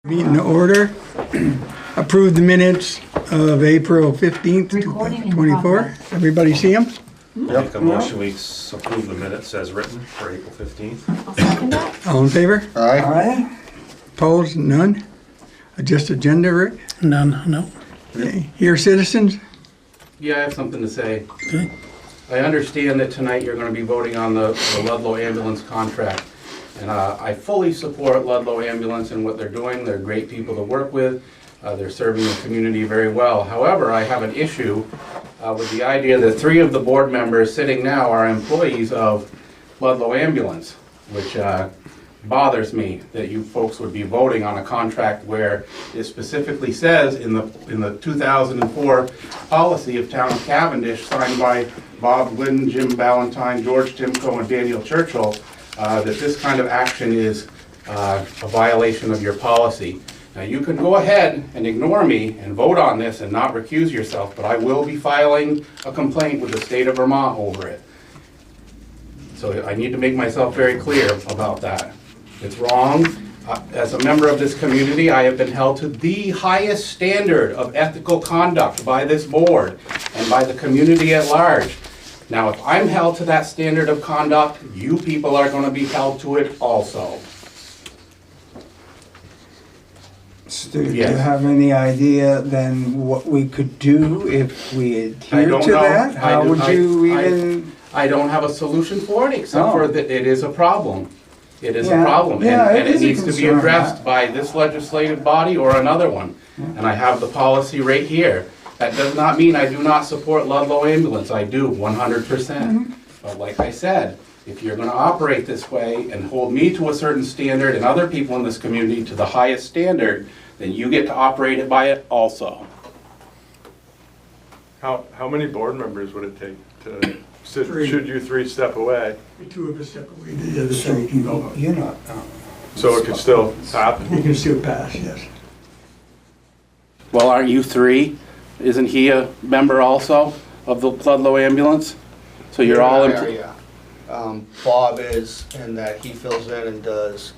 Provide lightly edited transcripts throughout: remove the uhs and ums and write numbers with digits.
Meeting to order. Approve the minutes of April 15th, 2024. Everybody see them? Make a motion, we approve the minutes as written for April 15th. I'll second that. All in favor? Aye. Opposed? None? Just agenda, Rick? None, no. Okay. Here, citizens? Yeah, I have something to say. Okay. I understand that tonight you're going to be voting on the Ludlow ambulance contract. And I fully support Ludlow Ambulance and what they're doing. They're great people to work with. They're serving the community very well. However, I have an issue with the idea that 3 of the board members sitting now are employees of Ludlow Ambulance, which bothers me that you folks would be voting on a contract where it specifically says in the 2004 policy of Town of Cavendish, signed by Bob Glidden, Jim Ballantyne, George Timko, and Daniel Churchill, that this kind of action is a violation of your policy. Now, you can go ahead and ignore me and vote on this and not recuse yourself, but I will be filing a complaint with the state of Vermont over it. So I need to make myself very clear about that. It's wrong. As a member of this community, I have been held to the highest standard of ethical conduct by this board and by the community at large. Now, if I'm held to that standard of conduct, you people are going to be held to it also. Stu, do you Yes. have any idea then what we could do if we adhere don't to know. that? How would you I- even? I don't have a solution for it, except No. for that it is a problem. It is a Yeah. problem, Yeah, and it it is a needs to be concern, addressed by this legislative body or another one. And I have the policy right here. That does not mean I do not support Ludlow Ambulance. I do, 100%. But like I said, if you're gonna operate this way and hold me to a certain standard and other people in this community to the highest standard, then you get to operate it by it also. How many board members would it take to, Three. should you 3 step away? 2 of us step away, the other 3 can go. You're not. So it could still You happen? can still pass, yes. Well, aren't you 3? Isn't he a member also of the Ludlow Ambulance? So you're all, Yeah. Bob is, in that he fills in and does.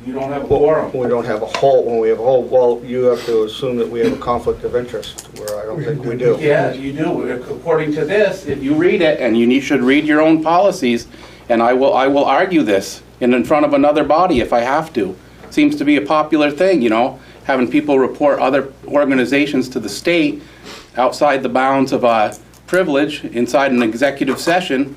you don't have a quorum. We don't have a whole, when we have a whole, well, you have to assume that we have a conflict of interest, where I don't think we do. Yeah, you do. According to this, if you read it, and you should read your own policies, and I will argue this in front of another body if I have to. Seems to be a popular thing, you know, having people report other organizations to the state outside the bounds of privilege inside an executive session.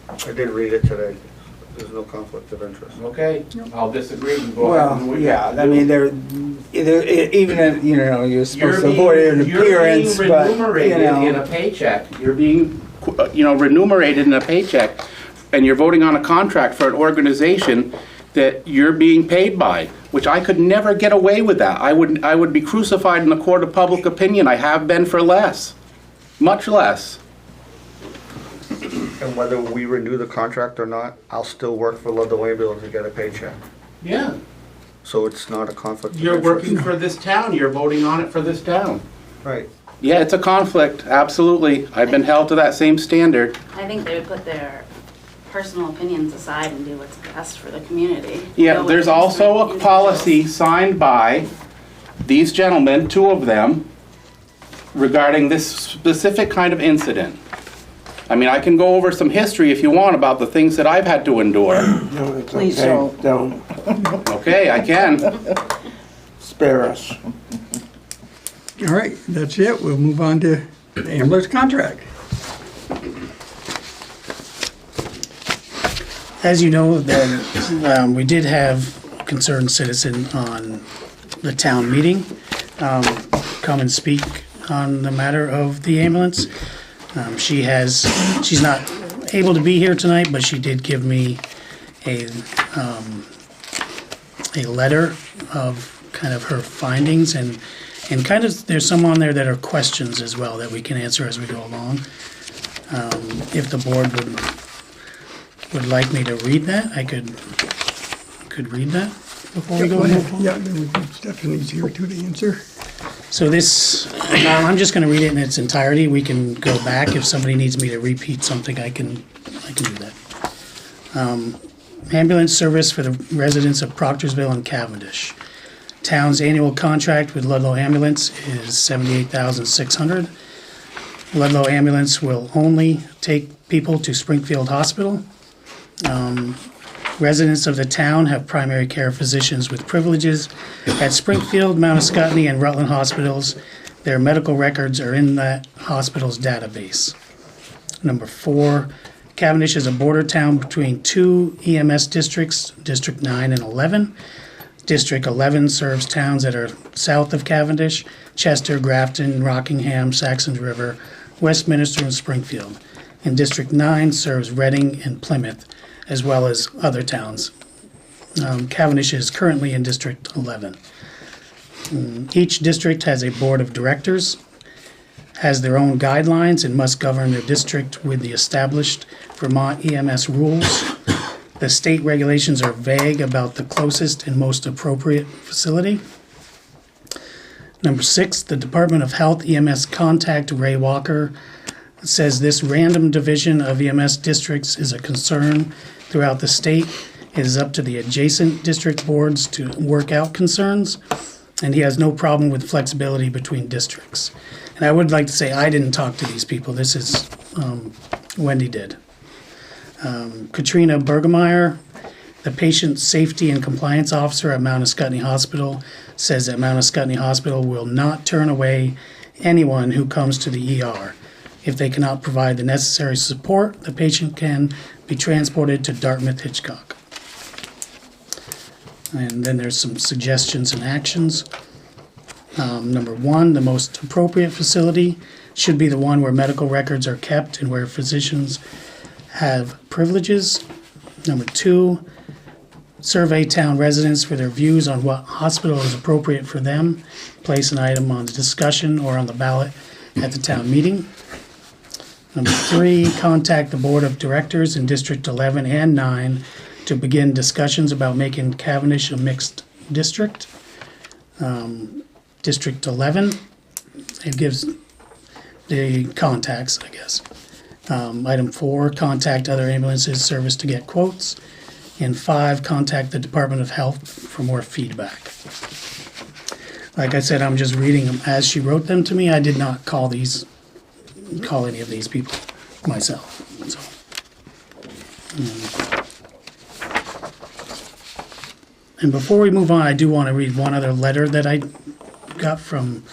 I did read it today. There's no conflict of interest. Okay, I'll disagree. You go ahead and do Well, what you yeah, have to I do. mean, even if, you're supposed to avoid an appearance, You're but, being remunerated in a paycheck. You're being, remunerated in a paycheck, and you're voting on a contract for an organization that you're being paid by, which I could never get away with that. I would be crucified in a court of public opinion. I have been for less, much less. And whether we renew the contract or not, I'll still work for Ludlow Ambulance to get a paycheck. Yeah, So it's not a conflict of you're interest. working for this town. You're voting on it for this town. Right. Yeah, it's a conflict, absolutely. I've been held to that same standard. I think they would put their personal opinions aside and do what's best for the community. Yeah, Go with there's the also a individuals. policy signed by these gentlemen, 2 of them, regarding this specific kind of incident. I mean, I can go over some history if you want about the things that I've had to endure. No, it's Please okay. don't. Okay, I can. Spare us. All right, that's it. We'll move on to the ambulance contract. As you know, then, we did have a concerned citizen on the town meeting come and speak on the matter of the ambulance. She's not able to be here tonight, but she did give me a letter of kind of her findings, and kind of, there's some on there that are questions as well that we can answer as we go along. If the board would like me to read that, I could read that before we go ahead. Yeah, then Stephanie's here too to answer. So this, I'm just gonna read it in its entirety. We can go back if somebody needs me to repeat something. I can I can do that. Ambulance service for the residents of Proctorsville and Cavendish. Town's annual contract with Ludlow Ambulance is $78,600. Ludlow Ambulance will only take people to Springfield Hospital. Residents of the town have primary care physicians with privileges at Springfield, Mount Scottney, and Rutland hospitals. Their medical records are in that hospital's database. Number 4, Cavendish is a border town between 2 EMS districts, District 9 and 11. District 11 serves towns that are south of Cavendish: Chester, Grafton, Rockingham, Saxons River, Westminster, and Springfield. And District 9 serves Reading and Plymouth, as well as other towns. Cavendish is currently in District 11. Each district has a board of directors, has their own guidelines, and must govern their district with the established Vermont EMS rules. The state regulations are vague about the closest and most appropriate facility. Number 6, the Department of Health EMS contact Ray Walker says this random division of EMS districts is a concern throughout the state. It is up to the adjacent district boards to work out concerns, and he has no problem with flexibility between districts. And I would like to say I didn't talk to these people. This is Wendy did. Katrina Bergemeyer, the Patient Safety and Compliance Officer at Mount Scottney Hospital, says that Mount Scottney Hospital will not turn away anyone who comes to the ER. If they cannot provide the necessary support, the patient can be transported to Dartmouth-Hitchcock. And then there's some suggestions and actions. Number 1, the most appropriate facility should be the one where medical records are kept and where physicians have privileges. Number 2, survey town residents for their views on what hospital is appropriate for them. Place an item on the discussion or on the ballot at the town meeting. Number 3, contact the board of directors in District 11 and 9 to begin discussions about making Cavendish a mixed district. District 11, it gives the contacts, I guess. Item 4, contact other ambulances service to get quotes. And 5, contact the Department of Health for more feedback. Like I said, I'm just reading them as she wrote them to me. I did not call any of these people myself. So, and before we move on, I do want to read one other letter that I got from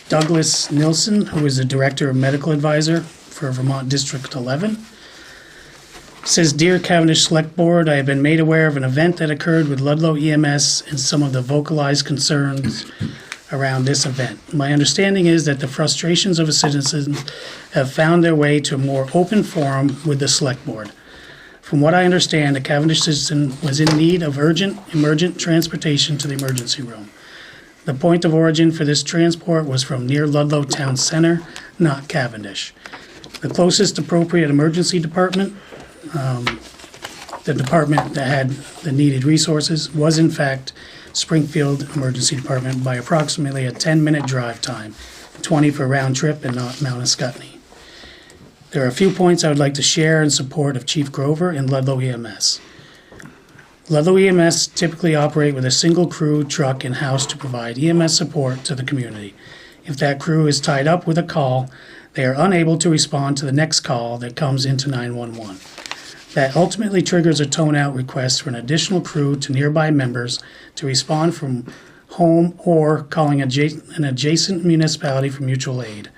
Douglas Nilsson, who is the Director of Medical Advisor for Vermont District 11. It says, Dear Cavendish Select Board, I have been made aware of an event that occurred with Ludlow EMS and some of the vocalized concerns around this event. My understanding is that the frustrations of a citizen have found their way to a more open forum with the Select Board. From what I understand, a Cavendish citizen was in need of urgent, emergent transportation to the emergency room. The point of origin for this transport was from near Ludlow Town Center, not Cavendish. The closest appropriate emergency department, the department that had the needed resources, was in fact Springfield Emergency Department by approximately a 10-minute drive time, 20 for round trip and not Mount Scottney. There are a few points I would like to share in support of Chief Grover and Ludlow EMS. Ludlow EMS typically operate with a single crew, truck, and house to provide EMS support to the community. If that crew is tied up with a call, they are unable to respond to the next call that comes into 911. That ultimately triggers a tone-out request for an additional crew to nearby members to respond from home or calling an adjacent municipality for mutual aid.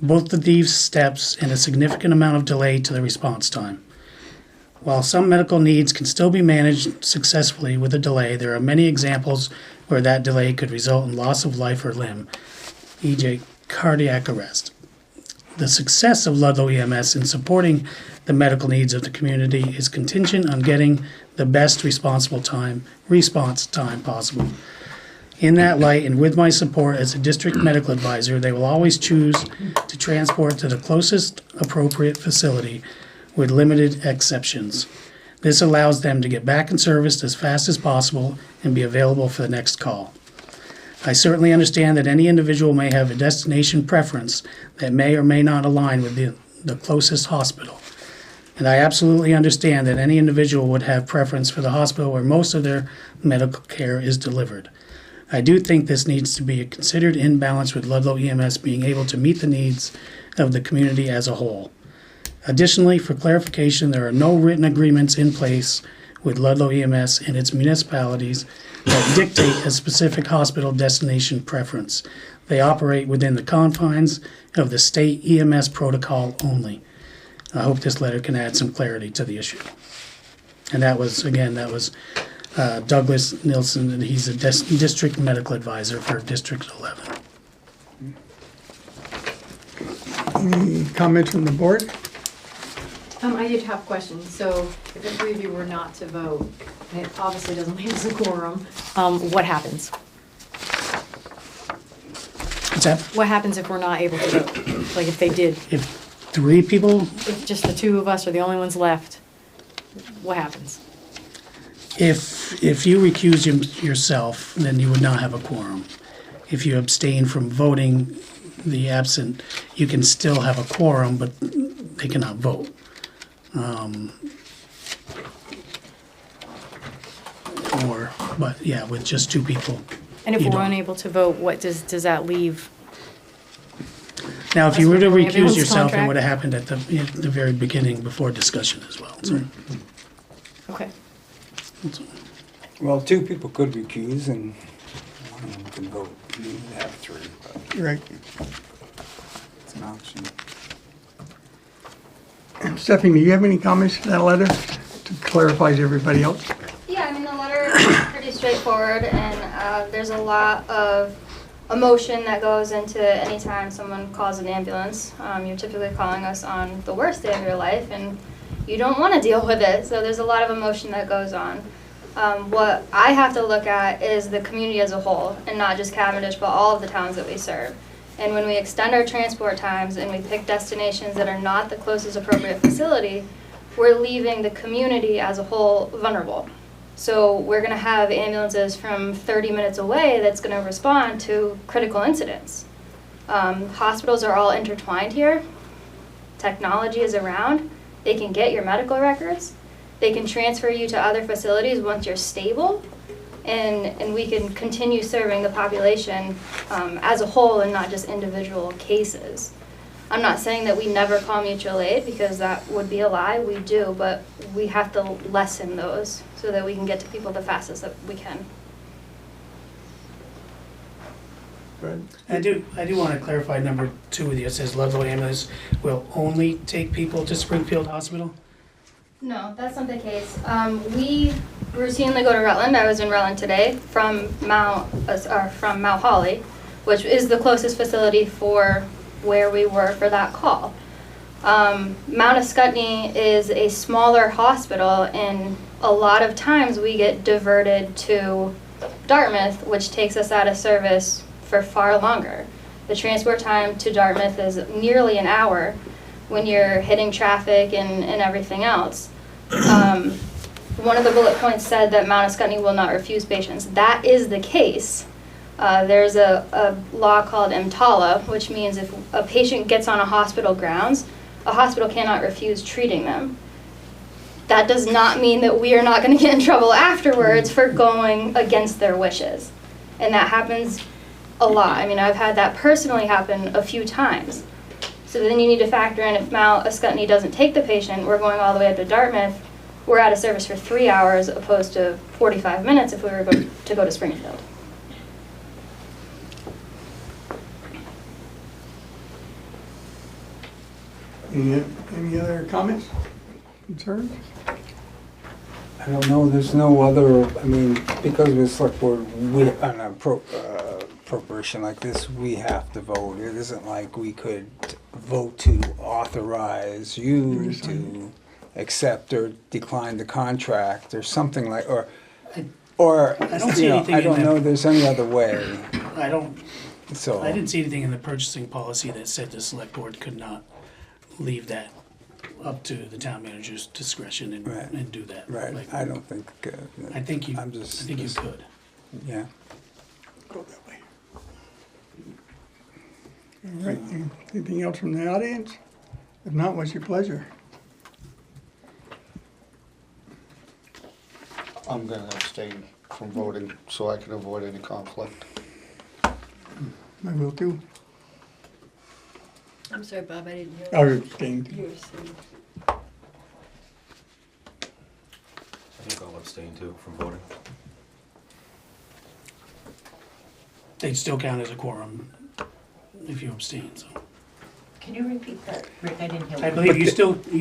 Both of these steps and a significant amount of delay to the response time. While some medical needs can still be managed successfully with a delay, there are many examples where that delay could result in loss of life or limb, e.g. cardiac arrest. The success of Ludlow EMS in supporting the medical needs of the community is contingent on getting the best response time possible. In that light, and with my support as a district medical advisor, they will always choose to transport to the closest appropriate facility with limited exceptions. This allows them to get back in service as fast as possible and be available for the next call. I certainly understand that any individual may have a destination preference that may or may not align with the closest hospital. And I absolutely understand that any individual would have preference for the hospital where most of their medical care is delivered. I do think this needs to be considered in balance with Ludlow EMS being able to meet the needs of the community as a whole. Additionally, for clarification, there are no written agreements in place with Ludlow EMS and its municipalities that dictate a specific hospital destination preference. They operate within the confines of the state EMS protocol only. I hope this letter can add some clarity to the issue. And that was Douglas Nilsson, and he's a district medical advisor for District 11. Any comments from the board? I did have questions. So if the three of you were not to vote, and it obviously doesn't leave us a quorum, what happens? What's that? What happens if we're not able to vote? Like if they did, If 3 people, if just the two of us are the only ones left, what happens? if you recuse yourself, then you would not have a quorum. If you abstain from voting the absent, you can still have a quorum, but they cannot vote. But yeah, with just 2 people. And if You we're don't. unable to vote, what does that leave? Now, if you were to That's what the recuse ambulance yourself, it contract- would have happened at the very beginning before discussion as well. So, Okay. Well, 2 people could recuse and one of them can vote. You would have 3, but Right. it's an option. Stephanie, do you have any comments to that letter to clarify to everybody else? Yeah, I mean, the letter is pretty straightforward, and there's a lot of emotion that goes into any time someone calls an ambulance. You're typically calling us on the worst day of your life, and you don't want to deal with it, so there's a lot of emotion that goes on. What I have to look at is the community as a whole, and not just Cavendish, but all of the towns that we serve. And when we extend our transport times and we pick destinations that are not the closest appropriate facility, we're leaving the community as a whole vulnerable. So we're going to have ambulances from 30 minutes away that's going to respond to critical incidents. Hospitals are all intertwined here. Technology is around. They can get your medical records. They can transfer you to other facilities once you're stable. And we can continue serving the population as a whole and not just individual cases. I'm not saying that we never call mutual aid because that would be a lie. We do, but we have to lessen those so that we can get to people the fastest that we can. I do want to clarify number 2 with you. It says Ludlow Ambulance will only take people to Springfield Hospital. No, that's not the case. We routinely go to Rutland. I was in Rutland today from Mount Holly, which is the closest facility for where we were for that call. Mount Ascutney is a smaller hospital, and a lot of times we get diverted to Dartmouth, which takes us out of service for far longer. The transport time to Dartmouth is nearly an hour when you're hitting traffic and everything else. One of the bullet points said that Mount Ascutney will not refuse patients. That is the case. There's a law called EMTALA, which means if a patient gets on a hospital grounds, a hospital cannot refuse treating them. That does not mean that we are not going to get in trouble afterwards for going against their wishes. And that happens a lot. I mean, I've had that personally happen a few times. So then you need to factor in if Mount Ascutney doesn't take the patient, we're going all the way up to Dartmouth, we're out of service for 3 hours opposed to 45 minutes if we were to go to Springfield. Any other comments, concerns? I don't know, there's no other, I mean, because we're select board, we, on a appropriation like this, we have to vote. It isn't like we could vote to authorize you to accept or decline the contract or something like, or I don't see you know, anything I in don't the- know there's any other way, I so. didn't see anything in the purchasing policy that said the select board could not leave that up to the town manager's discretion Right. and do that. Right, Like, I don't think, I think you I'm just- you could. yeah. Go that way. All right, anything else from the audience? If not, what's your pleasure? I'm gonna abstain from voting so I can avoid any conflict. I will too. I'm sorry, Bob, I didn't hear. I'll abstain. I think I'll abstain too from voting. They'd still count as a quorum if you abstain, so. Can you repeat that, Rick? I didn't hear. I believe you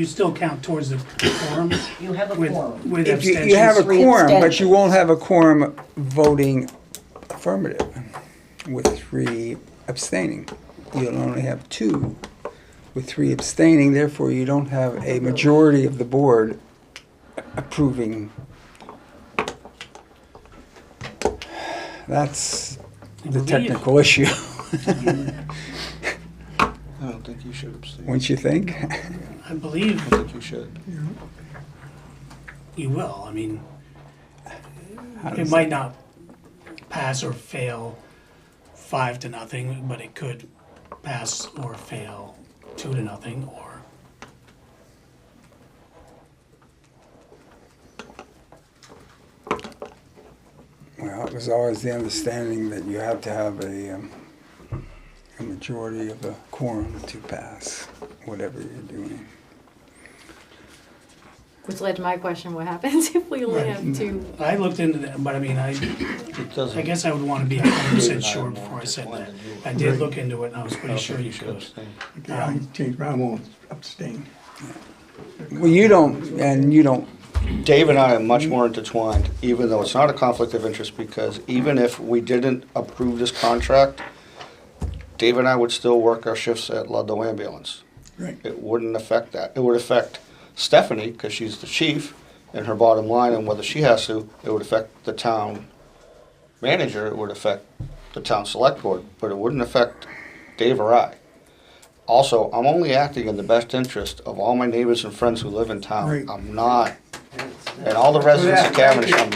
still count towards the quorum You have a with, quorum. with If abstentions. you have a Three quorum, but you abstentions. won't have a quorum voting affirmative with 3 abstaining. You'll only have 2 with 3 abstaining, therefore you don't have a majority of the board approving. That's I the believe- technical issue, I don't think you should abstain. wouldn't you think? I believe I think you should. you will. I mean, How it does might not pass or fail 5-0, but it could pass or fail 2-0, or Well, it was always the understanding that you have to have a majority of the quorum to pass whatever you're doing. Which led to my question, what happens if we only have 2? I looked into that, but I mean, I guess I would want to be 100% sure before I said that. I did look into it, and I was pretty sure you could. Okay, I changed, I won't abstain. Well, you don't, Dave and I are much more intertwined, even though it's not a conflict of interest, because even if we didn't approve this contract, Dave and I would still work our shifts at Ludlow Ambulance. Right. It wouldn't affect that. It would affect Stephanie, because she's the chief, and her bottom line, and whether she has to, it would affect the town manager, it would affect the town select board, but it wouldn't affect Dave or I. Also, I'm only acting in the best interest of all my neighbors and friends who live in town. Right. I'm not, and all the residents of Cavendish, I'm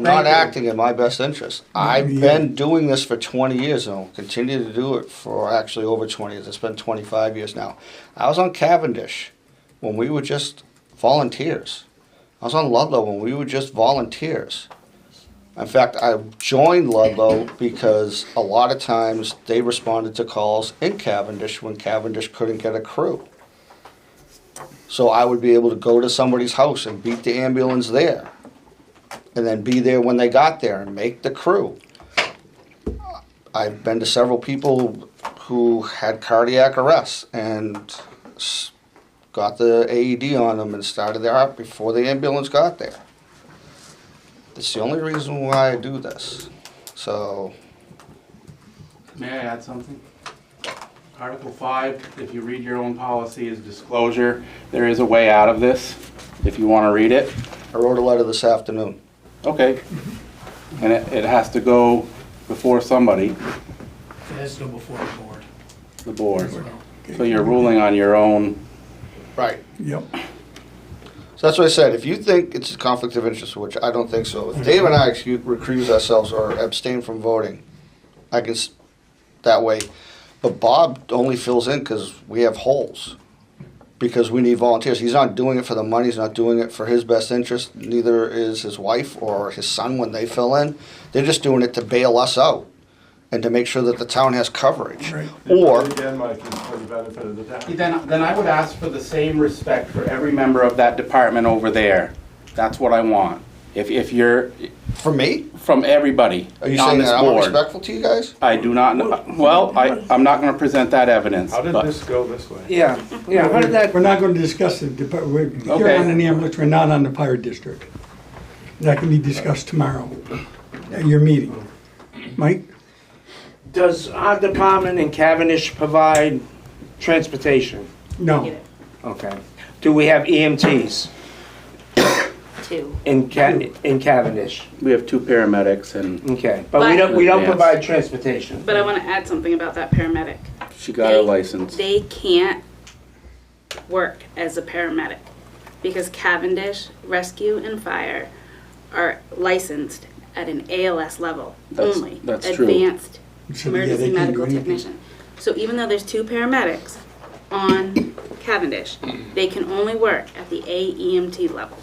not acting in my best interest. I've been doing this for 20 years and I'll continue to do it for actually over 20 years. It's been 25 years now. I was on Cavendish when we were just volunteers. I was on Ludlow when we were just volunteers. In fact, I joined Ludlow because a lot of times they responded to calls in Cavendish when Cavendish couldn't get a crew. So I would be able to go to somebody's house and beat the ambulance there. And then be there when they got there and make the crew. I've been to several people who had cardiac arrests and got the AED on them and started their heart before the ambulance got there. That's the only reason why I do this. So, May I add something? Article 5, if you read your own policy, is disclosure. There is a way out of this, if you want to read it. I wrote a letter this afternoon. Okay. And it has to go before somebody, It has to go before the board. the board. So you're ruling on your own. Right. Yep. So that's what I said. If you think it's a conflict of interest, which I don't think so, if Dave and I recuse ourselves or abstain from voting, I can that way. But Bob only fills in because we have holes. Because we need volunteers. He's not doing it for the money. He's not doing it for his best interest. Neither is his wife or his son when they fill in. They're just doing it to bail us out and to make sure that the town has coverage. Right. Or Again, Mike, it's for the benefit of the town. Then I would ask for the same respect for every member of that department over there. That's what I want. If you're, for me, from everybody are you on saying this that I'm board. respectful to you guys? I do not know, well, I'm not gonna present that evidence. How did but- this go this way? yeah, how did that, We're not going to discuss it. We're here Okay. on an ambulance, we're not on the fire district. That can be discussed tomorrow at your meeting. Mike? Does our department in Cavendish provide transportation? No. Okay. Do we have EMTs 2. in Cavendish? We have 2 paramedics and Okay, but we don't Yes. provide transportation. But I want to add something about that paramedic. she got her license. They can't work as a paramedic because Cavendish Rescue and Fire are licensed at an ALS level only. That's true. Advanced So, yeah, emergency they can't do medical anything. technician. So even though there's 2 paramedics on Cavendish, they can only work at the AEMT level.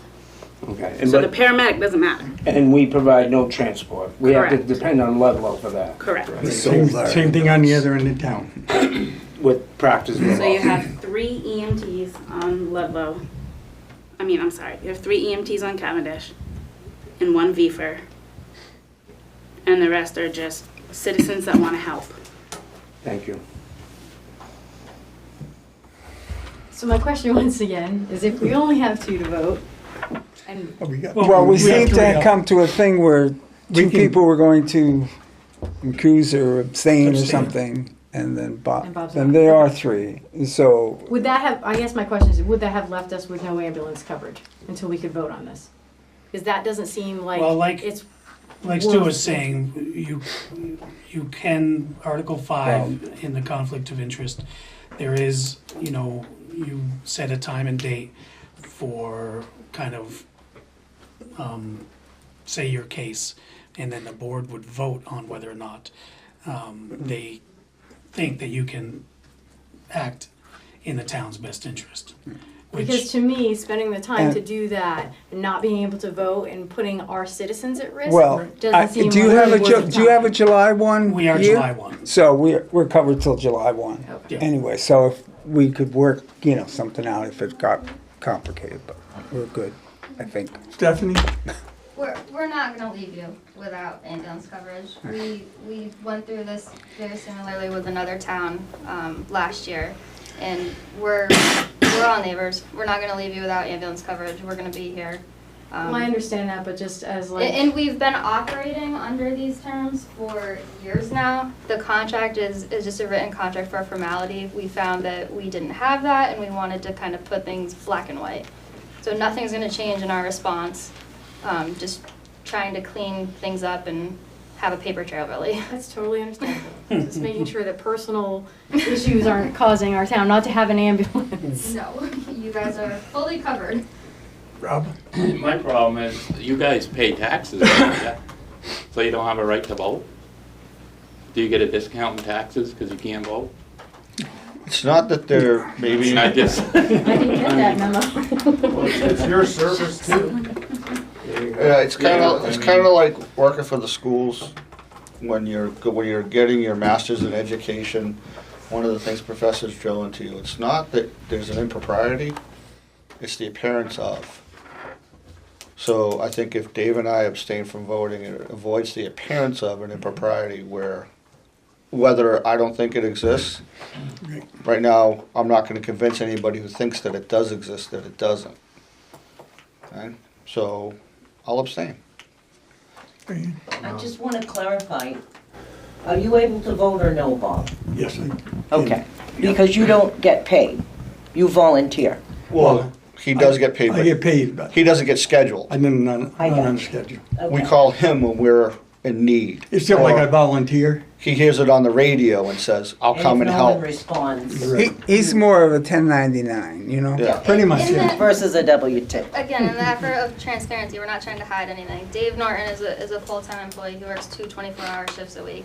Okay. And So the but- paramedic doesn't matter. And we provide no transport. We have to Correct. depend on Ludlow for that. Correct. Same thing on the other end of town. With practice. So you have 3 EMTs on Ludlow. I'm sorry, you have 3 EMTs on Cavendish and 1 VFR. And the rest are just citizens that want to help. Thank you. So my question once again is if we only have 2 to vote, and Well, we seem have to three. come to a thing where We 2 can- people were going to recuse or abstain or Abstain. something, and then And Bob's then not. there are 3. So would that have, I guess my question is, would that have left us with no ambulance coverage until we could vote on this? Because that doesn't seem like Well, it's Like Stu was worth- saying, you can, Article 5 in the conflict of interest, there is, you set a time and date for kind of, say your case, and then the board would vote on whether or not they think that you can act in the town's best interest. Because Which, to me, spending the time And- to do that, and not being able to vote and putting our citizens at risk, well, doesn't seem do you really have a worth the do you have a time. July 1? we are here? July 1. So we're covered till July 1. Okay. Yeah. Anyway, so if we could work, something out if it got complicated, but we're good, I think. Stephanie? We're not gonna leave you without ambulance coverage. We went through this very similarly with another town, last year. And we're all neighbors. We're not gonna leave you without ambulance coverage. We're gonna be here. Well, I understand that, but just as like. And we've been operating under these terms for years now. The contract is just a written contract for a formality. We found that we didn't have that and we wanted to kind of put things black and white. So nothing's gonna change in our response. Just trying to clean things up and have a paper trail, really. That's totally understandable. Just making sure that personal issues aren't causing our town not to have an ambulance. No, you guys are fully covered. Rob? My problem is, you guys pay taxes, don't you? So you don't have a right to vote? Do you get a discount in taxes because you can't vote? It's not that they're maybe. I just, I didn't get that memo. Well, it's your service too. Yeah, it's kind of like working for the schools when you're getting your master's in education. One of the things professors drill into you, it's not that there's an impropriety, it's the appearance of. So I think if Dave and I abstain from voting, it avoids the appearance of an impropriety where, whether I don't think it exists, right now, I'm not going to convince anybody who thinks that it does exist that it doesn't. Okay? So I'll abstain. I just want to clarify, are you able to vote or no, Bob? Yes, I. Okay, because you don't get paid, you volunteer. Well, he does get paid, I but get paid, but he doesn't get scheduled. I didn't on I got on you. schedule. We Okay. call him when we're in need. It's just like Or I volunteer. he hears it on the radio and says, I'll come and And if no one help. responds He's more of a 1099, Yeah. Pretty much, In yeah. the- versus a W-2. Again, in the effort of transparency, we're not trying to hide anything. Dave Norton is a full-time employee. He works 2 24-hour shifts a week.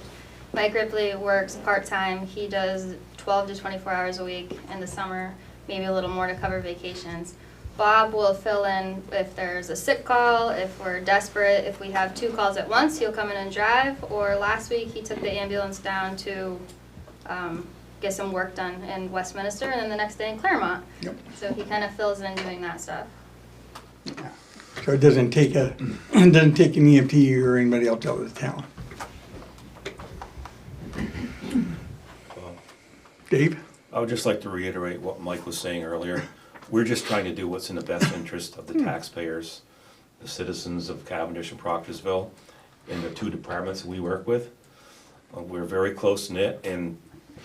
Mike Ripley works part-time. He does 12 to 24 hours a week in the summer, maybe a little more to cover vacations. Bob will fill in if there's a sick call, if we're desperate, if we have 2 calls at once, he'll come in and drive. Or last week, he took the ambulance down to get some work done in Westminster, and then the next day in Claremont. Yep. So he kind of fills in doing that stuff. So it doesn't take an EMT or anybody else out of the town. Dave? I would just like to reiterate what Mike was saying earlier. We're just trying to do what's in the best interest of the taxpayers, the citizens of Cavendish and Proctorsville, and the 2 departments we work with. We're very close-knit, and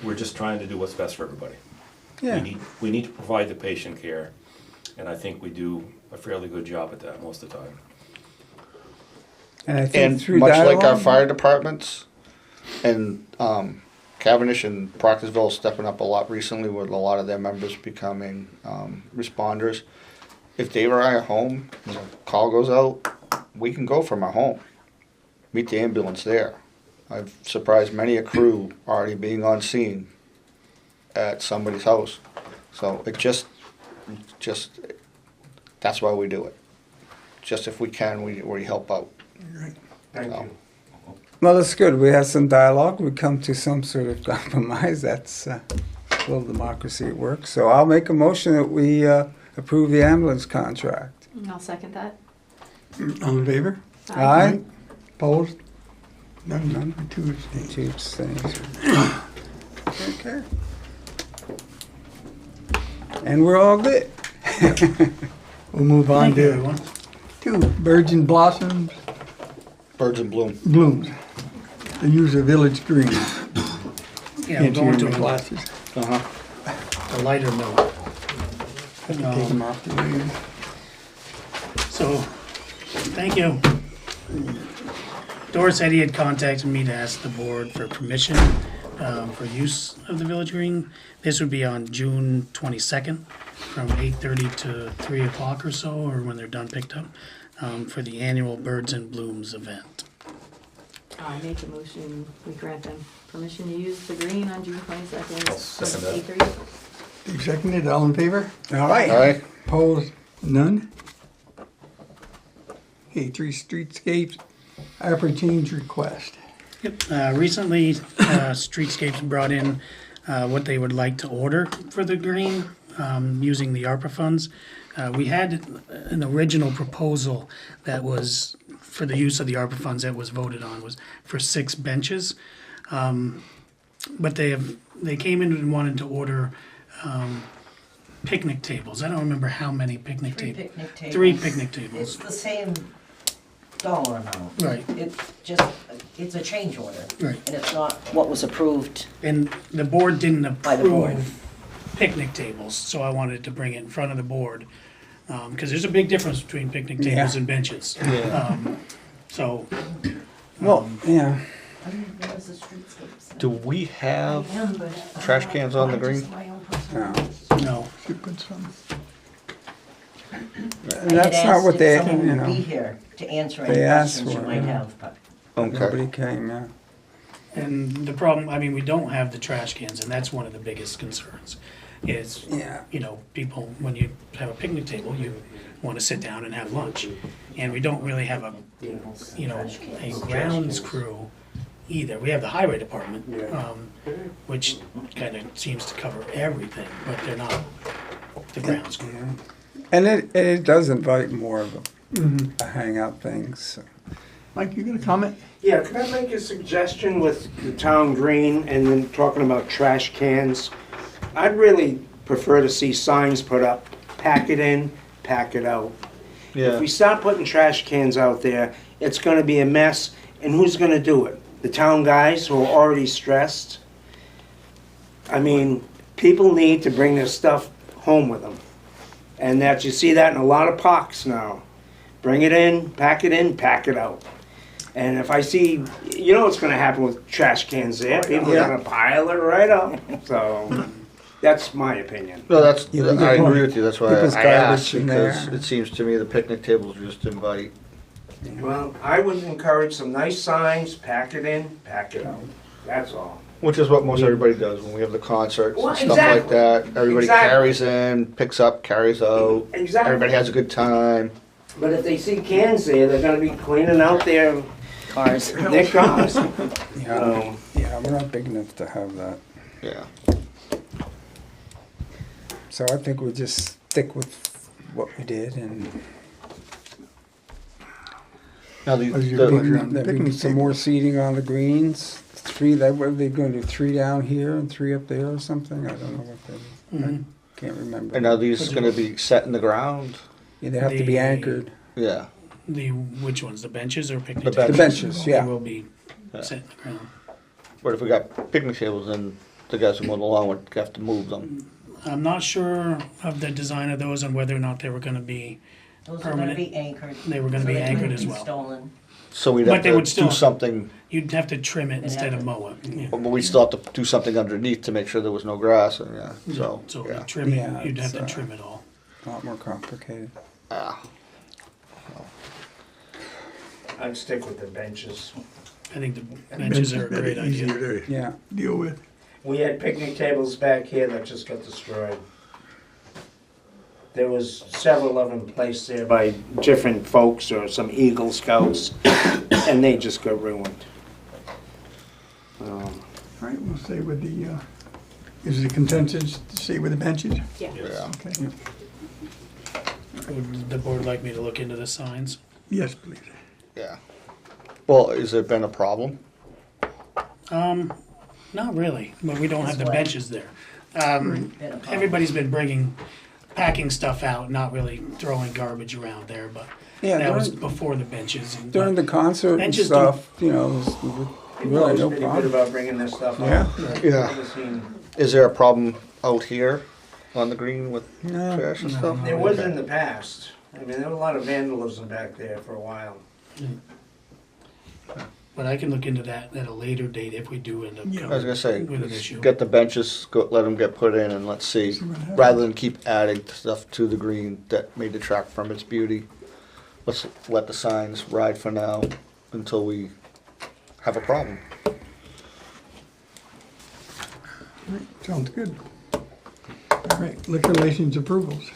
we're just trying to do what's best for everybody. Yeah. We need to provide the patient care, and I think we do a fairly good job at that most of the time. And I think And through much like our dialogue- fire departments, and Cavendish and Proctorsville stepping up a lot recently with a lot of their members becoming responders. If Dave or I are home and a call goes out, we can go from our home, meet the ambulance there. I've surprised many a crew already being on scene at somebody's house. So it just that's why we do it. just if we can, we help out. Thank So. you. Well, that's good. We had some dialogue. We come to some sort of compromise. That's a little democracy at work. So I'll make a motion that we approve the ambulance contract. I'll second that. All in favor? Aye? Opposed? None. 2 abstained. 2 abstains. Okay. And we're all good. We'll move on Thank you, to everyone. 2, birds and blossoms, Birds in bloom. blooms. The use of village green. Yeah, we're Can't going hear to my glasses. a lighter note. Have to take them off the way. So, thank you. Doris said he had contacted me to ask the board for permission for use of the Village Green. This would be on June 22nd from 8:30 to 3 o'clock or so, or when they're done picked up, for the annual Birds and Blooms event. I make a motion, we grant them permission to use the green on June 22nd. I'll second that. 8:30. Dave seconded, all in favor? All right. All right. Opposed? None. Okay, 3 streetscapes, ARPA change request. Yep, recently, Streetscapes brought in what they would like to order for the green, using the ARPA funds. We had an original proposal that was, for the use of the ARPA funds that was voted on, was for 6 benches. But they came in and wanted to order picnic tables. I don't remember how many picnic tables. Picnic tables. 3 picnic tables. It's the same dollar amount. Right. It's just, it's a change order. Right. And it's not what was approved. And the board didn't By the board. approve picnic tables, so I wanted to bring it in front of the board. Because there's a big difference between picnic tables Yeah. and benches. So, Well, yeah. I didn't realize the streetscapes. Do we have I am, but, trash cans on the green? just my own personal- No. no. Should put some. I That's had not asked what if they, someone you would be know, here to answer they any asked questions you for it, might yeah. have, but nobody Okay. came, yeah. And the problem, I mean, we don't have the trash cans, and that's one of the biggest concerns. Is, Yeah. you know, people, when you have a picnic table, you want to sit down and have lunch. And we don't really have a, you know, a grounds crew either. We have the highway department, which kind of seems to cover everything, but they're not the grounds crew. And it does invite more of a hangout thing, so. Mike, you got a comment? Yeah, could I make a suggestion with the town green and then talking about trash cans? I'd really prefer to see signs put up, pack it in, pack it out. If we start putting trash cans out there, it's gonna be a mess, and who's gonna do it? The town guys who are already stressed? I mean, people need to bring their stuff home with them. And that, you see that in a lot of parks now. Bring it in, pack it out. And if I see, you know what's gonna happen with trash cans there, people are gonna pile it right up, so, that's my opinion. No, that's, Yeah, we I get agree with you, that's why people's I asked, garbage in because there. it seems to me the picnic tables just invite. Well, I would encourage some nice signs, pack it in, pack it out, that's all. Which is what most everybody does when we have the concerts Well, and stuff like exactly. that. Everybody Exactly. carries in, picks up, carries out. Exactly. Everybody has a good time. But if they see cans there, they're gonna be cleaning out their cars. cars. Yeah, yeah, we're not big enough to have that. Yeah. So I think we'll just stick with what we did and Now What is your pleasure on the maybe picnic some table? more seating on the greens. 3, what are they gonna do, 3 down here and 3 up there or something? I don't know what that is. Mhm. I can't remember. And are these gonna be set in the ground? Yeah, they have to be The- anchored. Yeah. Which ones, the benches or picnic The tables? The benches, They yeah. will be Yeah. set in the ground. But if we got picnic tables, then the guys who mow the lawn would have to move them. I'm not sure of the design of those and whether or not they were gonna be, Those are gonna Permanent. be anchored. They were gonna so be they anchored couldn't as be well. Stolen. So we'd But have they to would still- do something, you'd have to trim it And instead have of it- mow it. Yeah. but we still have to do something underneath to make sure there was no grass and so, So yeah. trimming, Yeah, you'd have it's, to trim it all. A lot more complicated. Ah. I'd stick with the benches. I think the benches are a great idea. Easier to Yeah. deal with. We had picnic tables back here that just got destroyed. There was several of them placed there by different folks or some Eagle Scouts, and they just got ruined. All right, we'll stay with the, is the consensus to stay with the benches? Yeah. Yeah. Okay. Would the board like me to look into the signs? Yes, please. Yeah. Well, has there been a problem? Not really, but we don't have the This way. benches there. Been a problem. Everybody's been packing stuff out, not really throwing garbage around there, but Yeah, that was during- before the benches. and- During the concert and Benches stuff, you know, there's People really always no pretty good problem. about bringing this stuff Yeah. out. Yeah. Never seen- Is there a problem out here on the green with No. trash and No. stuff? There was in the past. I mean, there was a lot of vandalism back there for a while. But I can look into that at a later date if we do end up Yeah. I was gonna say, with an issue. get the benches, let them get put in, and let's see, what happens. rather than keep adding stuff to the green that may detract from its beauty. Let's let the signs ride for now until we have a problem. Sounds good. All right, liquor license approvals.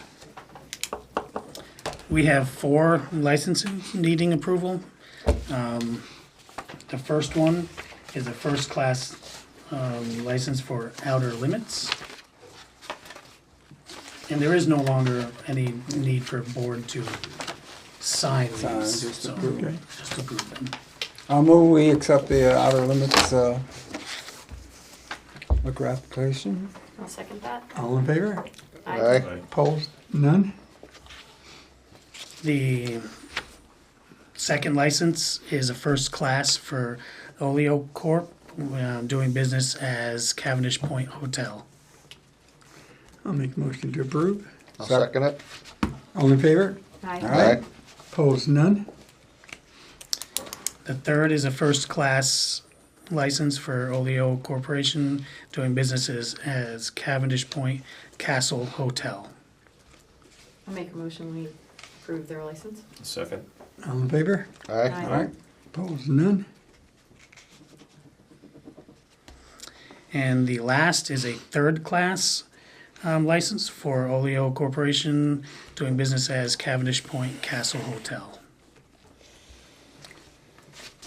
We have 4 licenses needing approval. The first one is a first-class license for Outer Limits. And there is no longer any need for a board to sign Sign, these, just so approve. Okay. just approve them. I'll move we accept the Outer Limits liquor application. I'll second that. All in favor? Aye. Opposed? None? The second license is a first class for Oleo Corp, doing business as Cavendish Point Hotel. I'll make a motion to approve. I'll second it. All in favor? Aye. Aye. Opposed? None? The third is a first class license for Oleo Corporation, doing businesses as Cavendish Point Castle Hotel. I'll make a motion, we approve their license. Second. All in favor? Aye. All right. Opposed? None? And the last is a third class license for Oleo Corporation, doing business as Cavendish Point Castle Hotel.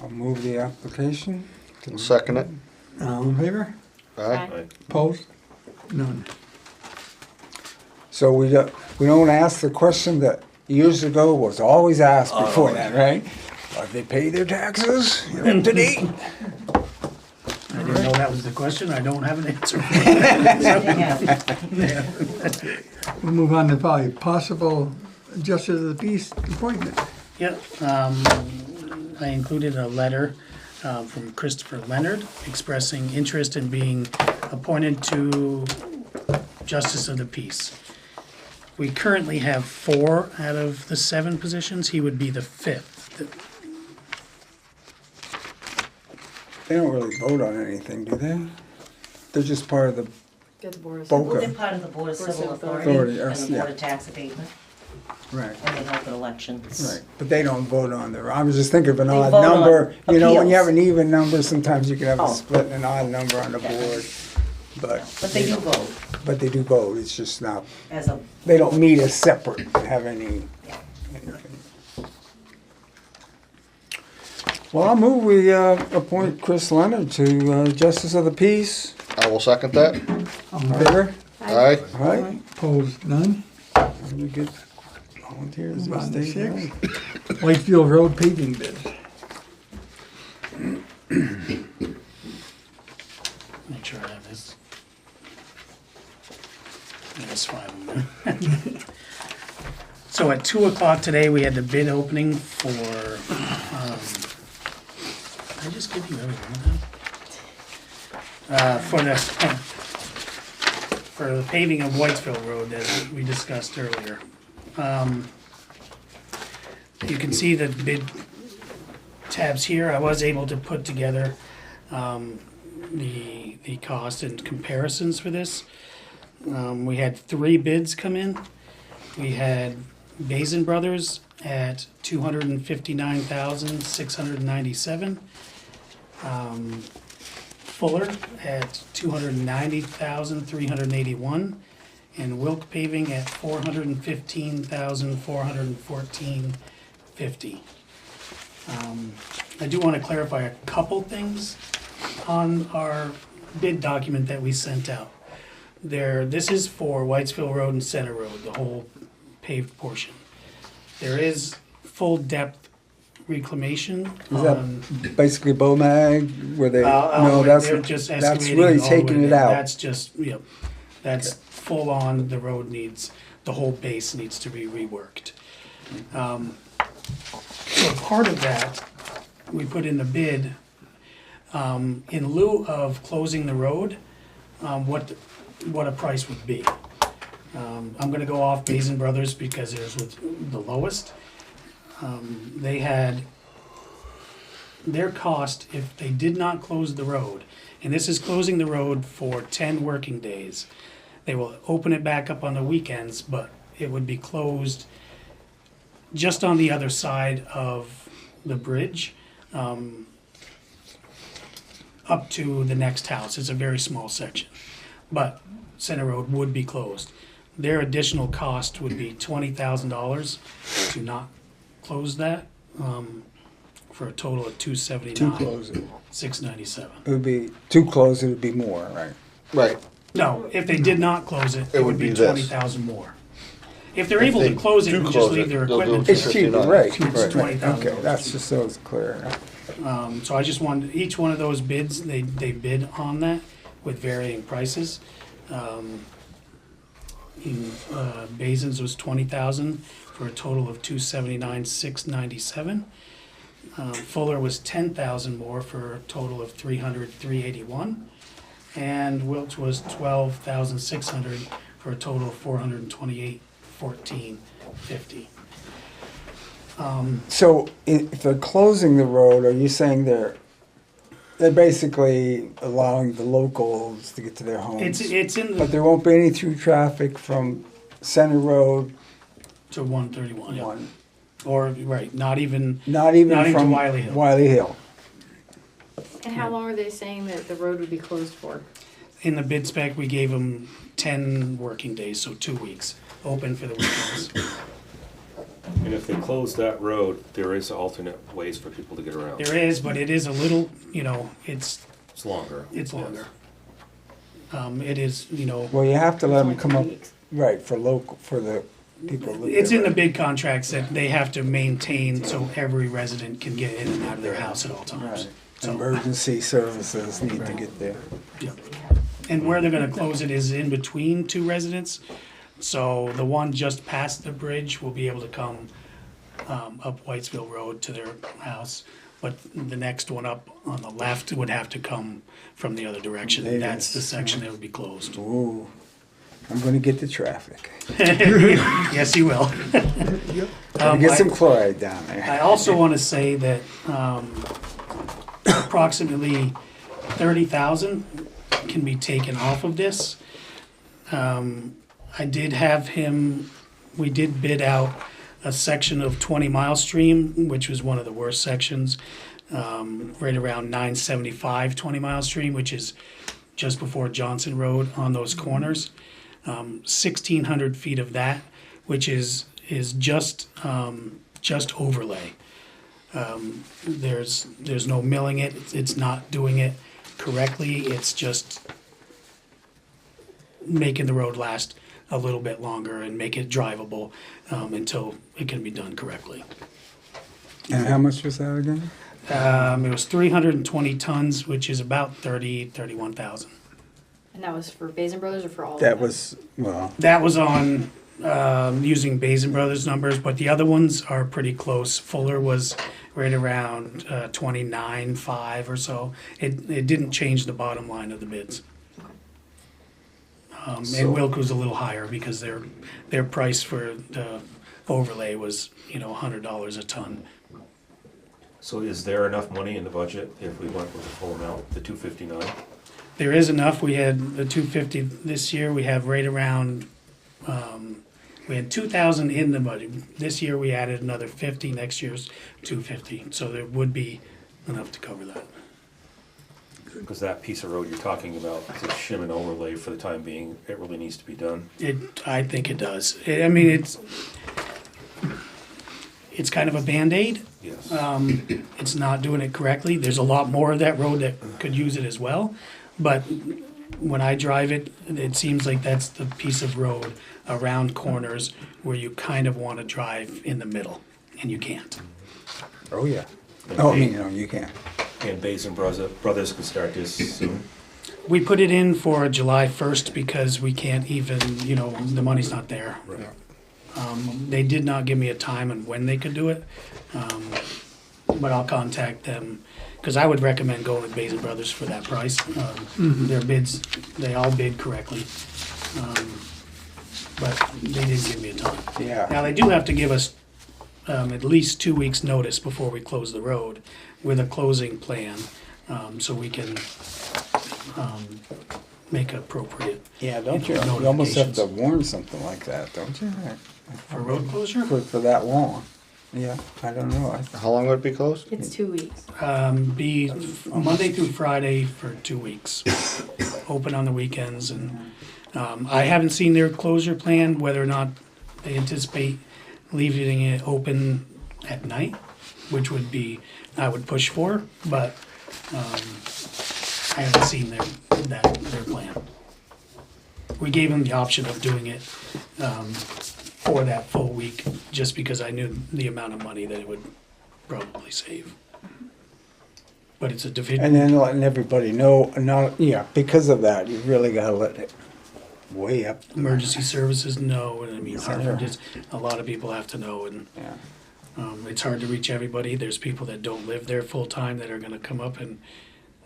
I'll move the application. I'll second it. All in favor? Aye. Aye. Opposed? None. So we don't ask the question that years ago was always asked before that, right? Are they pay their taxes? You're up to date? I didn't know that was the question, I don't have an answer. We'll move on to probably possible justice of the peace appointment. Yep, I included a letter from Christopher Leonard expressing interest in being appointed to Justice of the Peace. We currently have 4 out of the 7 positions. He would be the 5th. They don't really vote on anything, do they? They're just part of the Get the board of. Boca. Well, they're part of the Board of Board of Civil Civil Authority Authority, and yes, the Board yeah. of Tax Abatement, right. and they help in elections. Right, but they don't vote on their, I was just thinking of an They odd vote on number, you know, when you appeals. have an even number, sometimes you can have a Oh. split and an odd number on the board. But But they do vote But they do vote, it's just not, as a, they don't meet as separate, have any. Well, I'll move we appoint Chris Leonard to Justice of the Peace. I will second that. All in favor? Aye. All right, Opposed? None? we get volunteers Move on to these days. 6. Whitefield Road paving bids. Make sure I have this. There's 5 of them. So at 2 o'clock today, we had the bid opening for, did I just give you everything? For the paving of Whitesville Road that we discussed earlier. You can see the bid tabs here. I was able to put together the cost and comparisons for this. We had 3 bids come in. We had Bazin Brothers at $259,697. Fuller at $290,381, and Wilk Paving at $415,414.50. I do want to clarify a couple things on our bid document that we sent out. This is for Whitesville Road and Center Road, the whole paved portion. There is full depth reclamation Is on. that basically BOMAG, where they, no, They're just that's excavating really all the way taking it down. out. That's just, that's full on, the road needs, the whole base needs to be reworked. So part of that, we put in the bid, in lieu of closing the road, what a price would be. I'm gonna go off Basin Brothers because theirs was the lowest. They had, their cost, if they did not close the road, and this is closing the road for 10 working days, they will open it back up on the weekends, but it would be closed just on the other side of the bridge, up to the next house. It's a very small section, but Center Road would be closed. Their additional cost would be $20,000 to not close that, for a total of To $279,697. close it. $697. It would be, to close it would be more, right? Right. No, if they did not close it, it would be this. $20,000 more. If they're If able to they close it do and just close leave it, their they'll do equipment. it there, It's cheaper, 59. right, It's right, right. $20,000. Okay, that's just so it's clear. So I just wanted, each one of those bids, they bid on that with varying prices. Basin's was $20,000 for a total of $279,697. Fuller was $10,000 more for a total of $381. And Wilkes was $12,600 for a total of $428,1450. So if they're closing the road, are you saying they're basically allowing the locals to get to their homes? It's in But the, there won't be any through traffic from Center Road to 131, yeah. one, Or, right, not even not even Not even from Wiley Hill. Wiley Hill. And how long are they saying that the road would be closed for? in the bid spec, we gave them 10 working days, so 2 weeks, open for the weekends. And if they close that road, there is alternate ways for people to get around. There is, but it is a little, It's longer. it's longer. It is, Well, you have to let them come up, Weeks. right, for the people who live it's there, in the right? bid contracts that they have to maintain so every resident can get in and out of their house at all times. Right. So, Emergency services need to get there. yeah. And where they're gonna close it is in between two residents. So the one just past the bridge will be able to come up Whitesville Road to their house. But the next one up on the left would have to come from the other direction. That's the section that would be closed. Ooh, I'm gonna get the traffic. Yes, you will. Gotta get some chloride down I there. also want to say that approximately 30,000 can be taken off of this. I did have him, we did bid out a section of 20 Mile Stream, which was one of the worst sections, right around 975 20 Mile Stream, which is just before Johnson Road on those corners. 1,600 feet of that, which is just overlay. There's no milling it, it's not doing it correctly, it's just making the road last a little bit longer and make it drivable until it can be done correctly. And how much was that again? It was 320 tons, which is about 31,000. And that was for Basin Brothers or for all of That them? was, well, That was on using Basin Brothers numbers, but the other ones are pretty close. Fuller was right around 29.5 or so. It didn't change the bottom line of the bids. And Wilk was a little higher because their price for the overlay was $100 a ton. So is there enough money in the budget if we went with the full amount, the 259? There is enough. We had the 250 this year. We have right around. We had 2,000 in the budget. This year we added another 50. Next year's 250. So there would be enough to cover that. Because that piece of road you're talking about, it's a shim and overlay for the time being, it really needs to be done. I think it does. I mean, it's kind of a Band-Aid. Yes. It's not doing it correctly. There's a lot more of that road that could use it as well. But when I drive it, it seems like that's the piece of road around corners where you kind of want to drive in the middle, and you can't. Oh, yeah. Oh, I mean, no, you can't. And Bays and Brothers can start this soon. We put it in for July 1st because we can't even, the money's not there. Right. They did not give me a time on when they could do it, but I'll contact them, because I would recommend going with Bays and Brothers for that price. Their bids, they all bid correctly, but they didn't give me a time. Yeah. Now, they do have to give us at least 2 weeks' notice before we close the road with a closing plan, so we can make appropriate. Yeah, don't you? You almost have to warn something like that, don't you? For road closure? For that long. Yeah, I don't know. How long would it be closed? It's 2 weeks. Be Monday through Friday for 2 weeks. Open on the weekends, and I haven't seen their closure plan, whether or not they anticipate leaving it open at night, which would be, I would push for, but I haven't seen their plan. We gave them the option of doing it for that full week, just because I knew the amount of money that it would probably save. But it's a division. And then letting everybody know, because of that, you really gotta let it way up. Emergency services know, and I mean, Yes, Hartford sir. is, a lot of people have to know, and Yeah. it's hard to reach everybody. There's people that don't live there full-time that are gonna come up and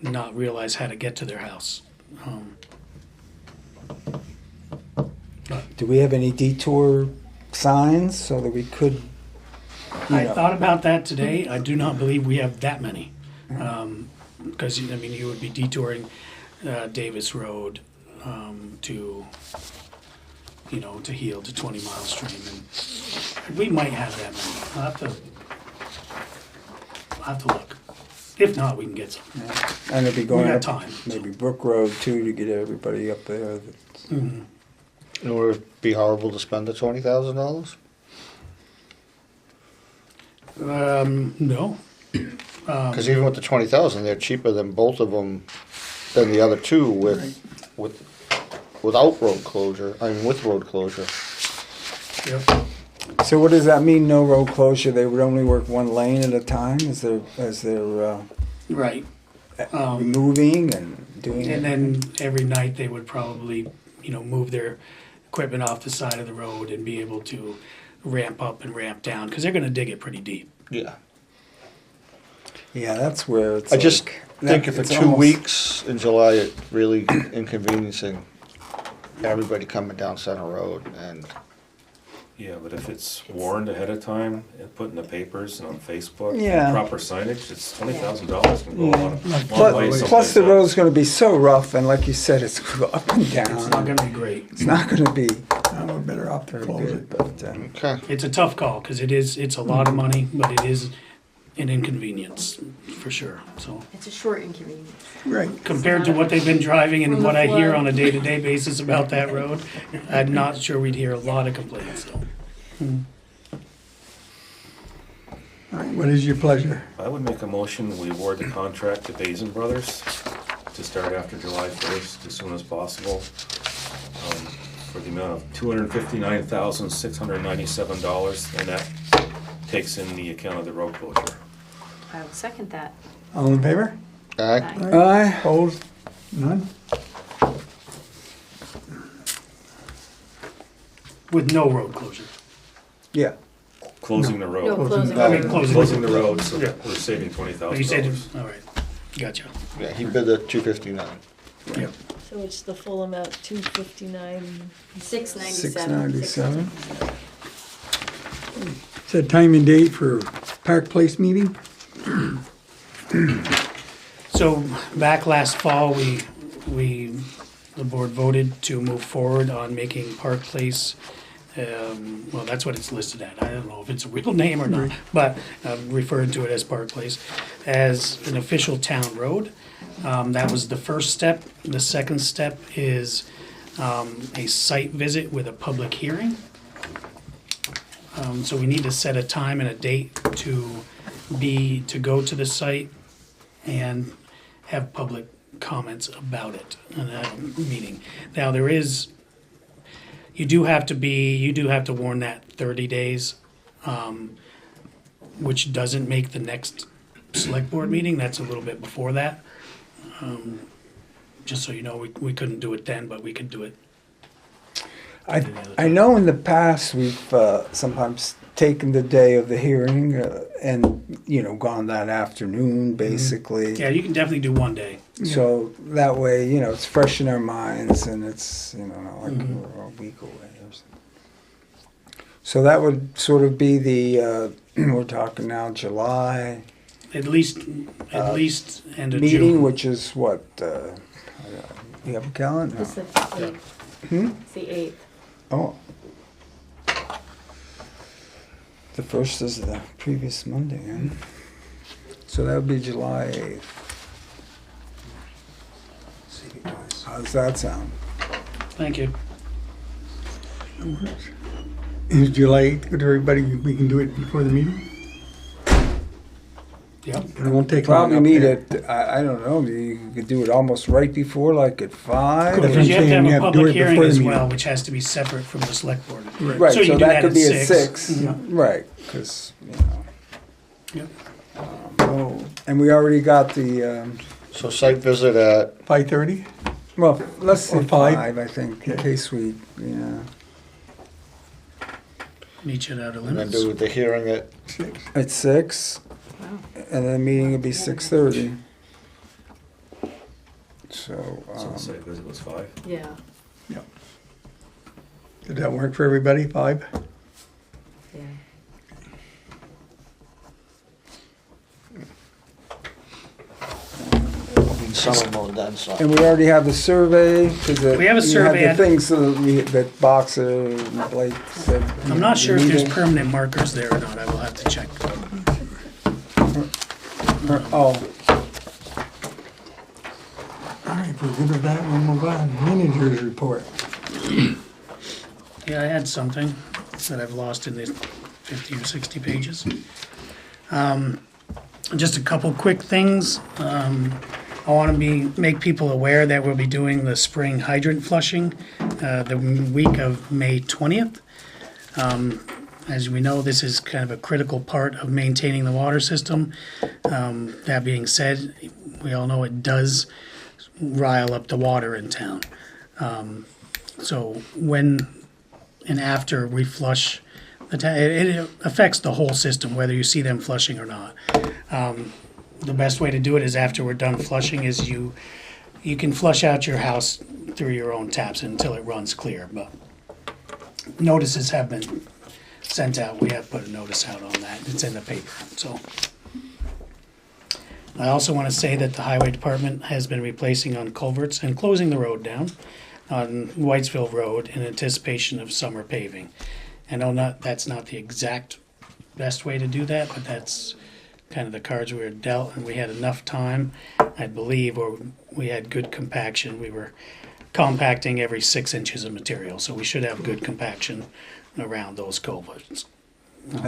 not realize how to get to their house. Do we have any detour signs so that we could? I thought about that today. I do not believe we have that many. Because, I mean, you would be detouring Davis Road to, to Heal, to 20 Mile Stream. And we might have that many. I'll have to look. If not, we can get some. And it'd be going We got up time. maybe Brook Road too to get everybody up there. Mhm. It would be horrible to spend the $20,000? No. Because even with the 20,000, they're cheaper than both of them, than the other two without road closure, with road closure. Yep. So what does that mean? No road closure? They would only work one lane at a time as they're Right. moving and doing And it. then every night they would probably, move their equipment off the side of the road and be able to ramp up and ramp down, because they're gonna dig it pretty deep. Yeah. Yeah, that's where it's. I just like, think if for it's 2 almost- weeks in July, it really inconveniencing everybody coming down Center Road, and Yeah, but if it's warned ahead of time and put in the papers and on Facebook, Yeah. proper signage, it's $20,000 can go a long way Plus someplace the else. road's going to be so rough, and like you said, it's gonna go up and down. It's not gonna be great. It's not going to be We're better off to very close good, it. but okay. It's a tough call, because it's a lot of money, but it is an inconvenience, for sure, so. It's a short inconvenience. Right. Compared to what they've been driving and From the what I hear flood. on a day-to-day basis about that road, I'm not sure we'd hear a lot of complaints, so. All right, what is your pleasure? I would make a motion, we award the contract to Bays and Brothers to start after July 1st, as soon as possible, for the amount of $259,697, and that takes in the account of the road closure. I will second that. All in favor? Aye. Aye. Opposed? None? With no road closure. yeah. Closing the road. No, closing. I mean, closing. Closing the road, so Yeah. we're saving Oh, you said, $20,000. all right, gotcha. Yeah, he bid the 259. Yep. So it's the full amount, 259. $697. $697. Set time and date for Park Place meeting? So back last fall, the board voted to move forward on making Park Place Well, that's what it's listed at. I don't know if it's a real name or not, but I'm referring to it as Park Place, as an official town road. That was the first step. The second step is a site visit with a public hearing. So we need to set a time and a date to go to the site and have public comments about it in that meeting. Now, you do have to warn that 30 days, which doesn't make the next select board meeting. That's a little bit before that. Just so you know, we couldn't do it then, but we could do it. I know in the past we've sometimes taken the day of the hearing and, you know, gone that afternoon, basically. Yeah, you can definitely do one day. So that way, you know, it's fresh in our minds and it's, you know, not like we're a week away or something. So that would sort of be the, we're talking now July. At least end of meeting, June. which is what, you have a calendar? It's the 8th. It's the 8th. Oh. The first is the previous Monday, huh? So that would be July 8th. How does that sound? Thank you. Is July 8th good to everybody? We can do it before the meeting? Yep. It won't take long. Probably up meet there. it, I don't know, you could do it almost right before, like at 5? That's what Because I'm you have to saying, have you a have to do public it hearing before the as meeting. well, which has to be separate from the select board. Right, So you so do that that could at be at 6. 6, Yeah. right, because, you know. Yep. Oh, and we already got the, So site visit at, 5:30? well, let's say Or 5. 5, I think, in case we, yeah. Meet you at outer and then limits. do the hearing at, 6. At 6, and then meeting would be 6:30. So, So the site visit was 5. Yeah. Did that work for everybody? 5? Yeah. summer mode then, so. and we already have the survey, because We have a survey. You have the things that Boxer and Blake said. I'm not sure if there's meeting. permanent markers there or not. I will have to check. Oh, All right, if we're good with that, we'll move on. Manager's report. Yeah, I had something that I've lost in the 50 or 60 pages. Just a couple quick things. I want to make people aware that we'll be doing the spring hydrant flushing the week of May 20th. As we know, this is kind of a critical part of maintaining the water system. That being said, we all know it does rile up the water in town. So when and after we flush the tank, it affects the whole system, whether you see them flushing or not. The best way to do it is after we're done flushing is you can flush out your house through your own taps until it runs clear, but notices have been sent out. We have put a notice out on that. It's in the paper, so. I also want to say that the highway department has been replacing on culverts and closing the road down on Whitesville Road in anticipation of summer paving. I know that's not the exact best way to do that, but that's kind of the cards we were dealt, and we had enough time, I believe, or we had good compaction. We were compacting every 6 inches of material, so we should have good compaction around those culverts.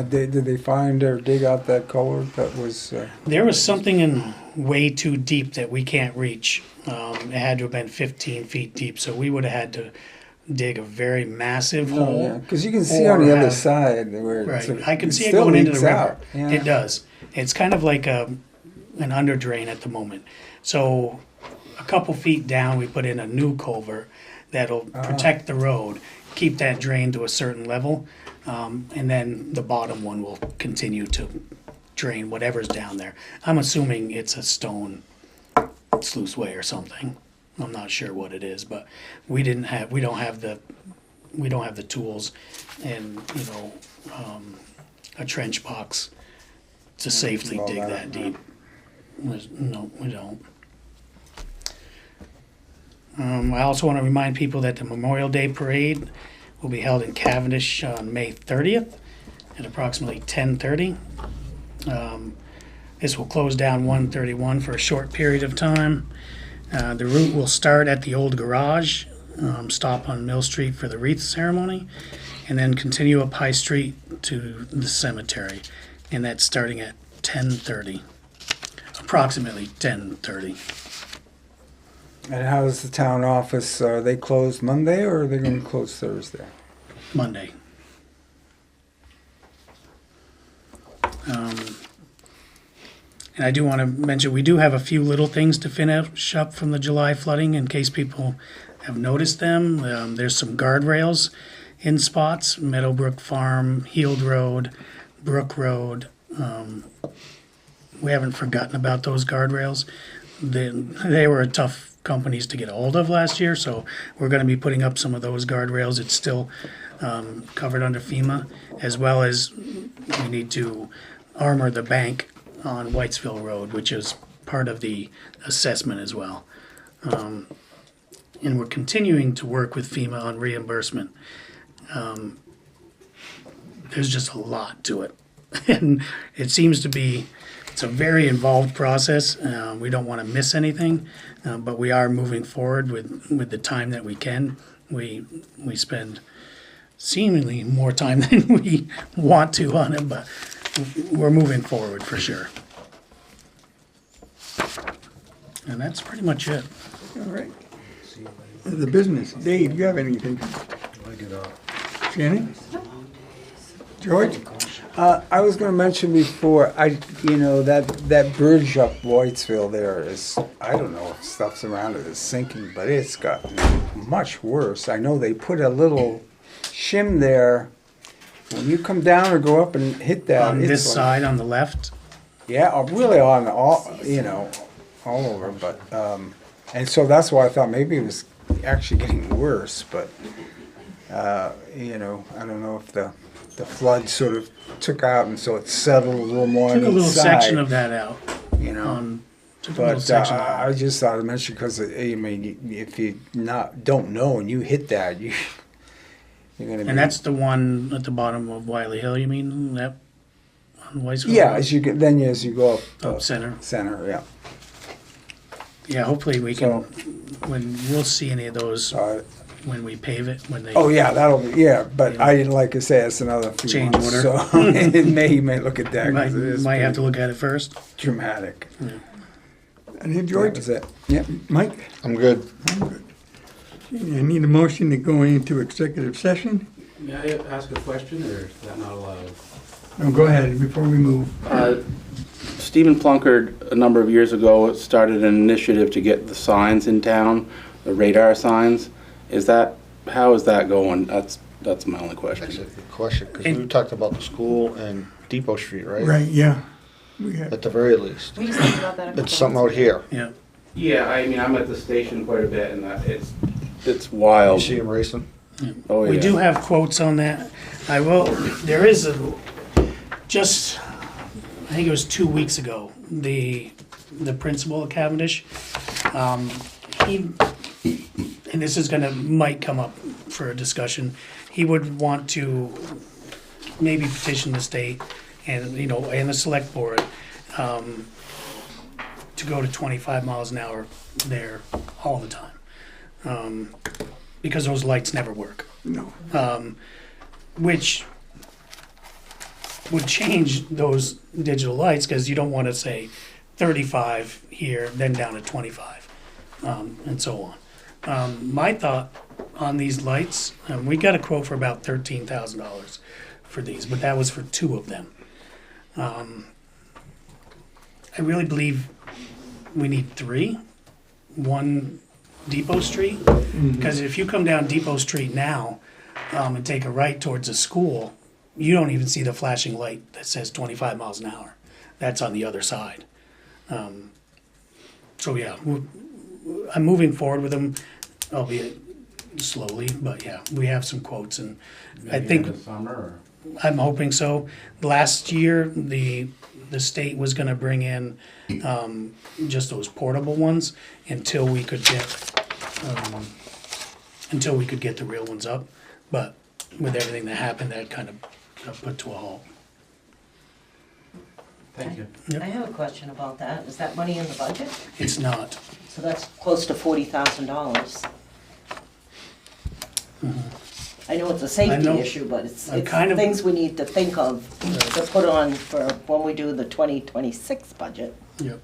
did they find or dig out that culvert that was? There was something in way too deep that we can't reach. It had to have been 15 feet deep, so we would have had to dig a very massive hole. Because you can see on or the other have- side where Right, it's I can see it still going into the leaks river. out. Yeah. It does. It's kind of like an under drain at the moment. So a couple feet down, we put in a new culvert that'll protect the road, keep that drain to a certain level, and then the bottom one will continue to drain whatever's down there. I'm assuming it's a stone sluiceway or something. I'm not sure what it is, but we don't have the tools and, a trench box to safely dig that deep. No, we don't. I also want to remind people that the Memorial Day Parade will be held in Cavendish on May 30th at approximately 10:30. This will close down 131 for a short period of time. The route will start at the old garage, stop on Mill Street for the wreath ceremony, and then continue up High Street to the cemetery. And that's starting at 10:30, approximately 10:30. And how's the town office? Are they closed Monday or are they going to close Thursday? Monday. And I do want to mention, we do have a few little things to finish up from the July flooding in case people have noticed them. There's some guardrails in spots, Meadowbrook Farm, Heald Road, Brook Road. We haven't forgotten about those guardrails. They were tough companies to get a hold of last year, so we're going to be putting up some of those guardrails. It's still covered under FEMA, as well as we need to armor the bank on Whitesville Road, which is part of the assessment as well. And we're continuing to work with FEMA on reimbursement. There's just a lot to it. And it seems to be, it's a very involved process. We don't want to miss anything, but we are moving forward with the time that we can. We spend seemingly more time than we want to on it, but we're moving forward for sure. And that's pretty much it. All right. The business. Dave, you have anything? Shannon? George? I was going to mention before, that bridge up Whitesville there is, I don't know if stuff's around it is sinking, but it's gotten much worse. I know they put a little shim there. When you come down or go up and hit that, On it's this like- side, on the left, Yeah, really on all over, but and so that's why I thought maybe it was actually getting worse, but I don't know if the flood sort of took out and so it settled a little more took on a each little side, section of that out. Took a little But section out. I just thought to mention because if you don't know and you hit that, you're gonna be. And that's the one at the bottom of Wiley Hill, you mean? That on Whitesville? Yeah, Road? as you go up Center. Center, yeah. Yeah, hopefully we can, when we'll see any of those when we pave it, when they. Oh yeah, but I didn't like to say it's another few Change months, order. so you may look at that because it is Might have to pretty look at it first. dramatic. Yeah. And then George? That was it. Yeah, Mike? I'm good. I'm good. I need a motion to go into executive session. May I ask a question, or is that not allowed? No, go ahead, before we move. Stephen Plunkard, a number of years ago, started an initiative to get the signs in town, the radar signs. How is that going? That's my only question. That's a good question, because we talked about the school and Depot Street, right? Right, yeah. We have, At the very least. We just talked about that. It's something out here. Yeah. Yeah, I mean, I'm at the station quite a bit, and it's You wild. see them racing? Oh, yeah. We do have quotes on that. There is just, I think it was 2 weeks ago, the principal of Cavendish, and this is might come up for a discussion, he would want to maybe petition the state and the select board to go to 25 miles an hour there all the time. Because those lights never work. no. Which would change those digital lights because you don't want to say 35 here, then down to 25, and so on. My thought on these lights, we got a quote for about $13,000 for these, but that was for 2 of them. I really believe we need 3. One Depot Street, because if you come down Depot Street now and take a right towards the school, you don't even see the flashing light that says 25 miles an hour. That's on the other side. So yeah, I'm moving forward with them, albeit slowly, but yeah, we have some quotes, and I think I'm hoping so. Last year, the state was going to bring in just those portable ones until we could get the real ones up. But with everything that happened, that kind of got put to a halt. Thank you. Yep. I have a question about that. Is that money in the budget? It's not. So that's close to $40,000. I know it's a I safety know. issue, but it's I'm kind of- things we need to think of to put on for when we do the 2026 budget. Yep.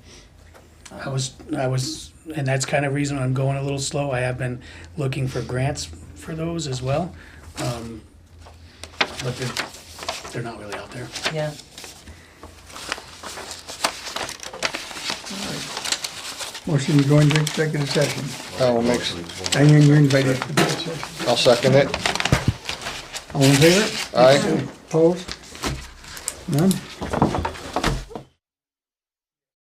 I was, and that's kind of reason I'm going a little slow. I have been looking for grants for those as well. But they're not really out there. Yeah. Motion to go into executive session. Diane, you're invited to the session. I'll second it. All in favor? Aye. Opposed? None?